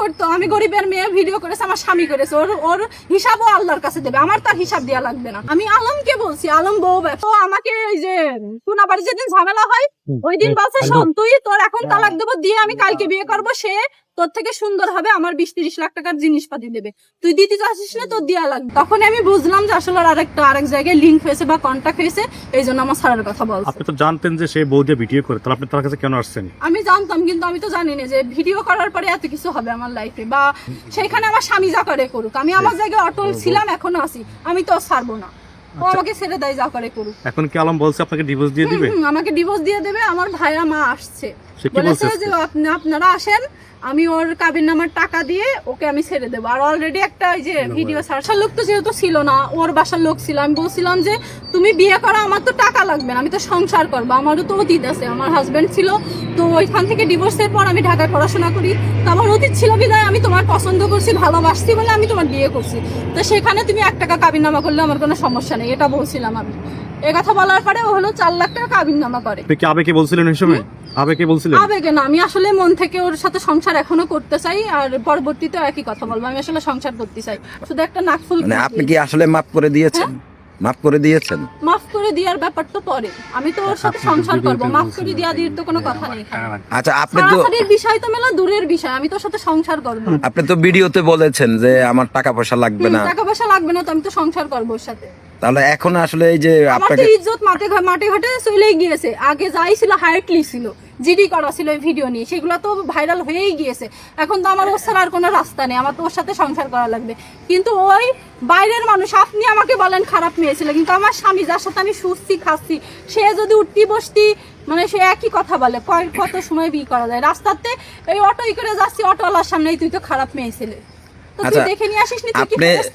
করতো, আমি গরিবের মেয়ে ভিডিও করেছে, আমার স্বামী করেছে, ওর হিসাবও আল্লাহর কাছে দেবে, আমার তার হিসাব দেওয়া লাগবে না। আমি আলমকে বলছি, আলম বউ তো আমাকে এই যে টুনাবাড়ি যেদিন ঝামেলা হয় ওই দিন বলছে, শোন তুই তোর এখন তালাক দেবো, দিয়ে আমি কালকে বিয়ে করবো, সে তোর থেকে সুন্দর হবে, আমার 20-30 লাখ টাকার জিনিসপাতি দেবে, তুই দিতে চাচ্ছিস না, তোর দেওয়া লাগবে। তখন আমি বুঝলাম যে আসলে আরেক জায়গায় লিঙ্ক হয়েছে বা কন্ট্যাক্ট হয়েছে, এই জন্য আমার ছাড়ার কথা বলছে। আপনি তো জানতেন যে সে বউ দিয়ে ভিডিও করে, তাহলে আপনি তার কাছে কেন আসছেন? আমি জানতাম, কিন্তু আমি তো জানি না যে ভিডিও করার পরে এত কিছু হবে আমার লাইফে, বা সেখানে আমার স্বামী যা করে করুক, আমি আমার জায়গায় অটল ছিলাম, এখনো আছি, আমি তো ছাড়বো না। ও আমাকে ছেড়ে দেয়, যা করে করুক। এখন কি আলম বলছে আপনাকে ডিভোর্স দিয়ে দিবে? আমাকে ডিভোর্স দিয়ে দেবে। আমার ভাইয়া মা আসছে, সে কি বলেছে বলছে? যে আপনারা আসেন, আমি ওর কাবিননামার টাকা দিয়ে ওকে আমি ছেড়ে দেবো। আর অলরেডি একটা ওই যে ভিডিও বাসার লোক তো যেহেতু ছিল না, ওর বাসার লোক ছিল, আমি বলছিলাম যে তুমি বিয়ে করো, আমার তো টাকা লাগবে না, আমি তো সংসার করবো, আমারও তো অতীত আছে, আমার হাজবেন্ড ছিল, তো ওইখান থেকে ডিভোর্সের পর আমি ঢাকায় পড়াশোনা করি, তো আমার অতীত ছিল বিধায় আমি তোমার পছন্দ করছি, ভালোবাসছি বলে আমি তোমার বিয়ে করছি, তো সেখানে তুমি 1 টাকা কাবিননামা করলে আমার কোনো সমস্যা নেই, এটা বলছিলাম আমি। এ কথা বলার পরে ও হলো 4 লাখ টাকা কাবিননামা করে। আপনি কি আবেগে বলছিলেন এই সময়? আবেগে বলছিলেন? আবেগে না, আমি আসলে মন থেকে ওর সাথে সংসার এখনো করতে চাই, আর পরবর্তীতে একই কথা বলবো, আমি আসলে সংসার করতে চাই, শুধু একটা নাকফুল। মানে আপনি কি আসলে মাফ করে দিয়েছেন? মাফ করে দিয়েছেন? মাফ করে দেওয়ার ব্যাপার তো পরে, আমি তো ওর সাথে সংসার করবো, মাফ করে দেওয়া দিয়ে তো কোনো কথা নেই। আচ্ছা, আপনি তো সরাসরির বিষয় তো মেলা দূরের বিষয়, আমি তো ওর সাথে সংসার করবো। আপনি তো ভিডিওতে বলেছেন যে আমার টাকা পয়সা লাগবে না, টাকা পয়সা লাগবে না, তো আমি তো সংসার করবো ওর সাথে। তাহলে এখন আসলে এই যে আমার তো আপনাকে ইজ্জত মাঠে ঘাটে চলেই গিয়েছে। আগে যাই ছিল হাইটলি ছিল, জিডি করা ছিল এই ভিডিও নিয়ে, সেগুলো তো ভাইরাল হয়েই গিয়েছে। এখন তো আমার ওর ছাড়া আর কোনো রাস্তা নেই, আমার তো ওর সাথে সংসার করা লাগবে। কিন্তু ওই বাইরের মানুষ, আপনি আমাকে বলেন খারাপ মেয়ে ছিল, কিন্তু আমার স্বামী যার সাথে আমি শুচ্ছি খাচ্ছি, সে যদি উঠতি বসতি, মানে সে একই কথা বলে, কত সময় বিয়ে করা যায়। রাস্তাতে এই অটোই করে যাচ্ছি, অটোওয়ালার সামনেই তুই তো খারাপ মেয়ে ছিলে, তো তুই আচ্ছা, দেখে নিয়ে আসিস নি, তুই কি আপনি- করছিস?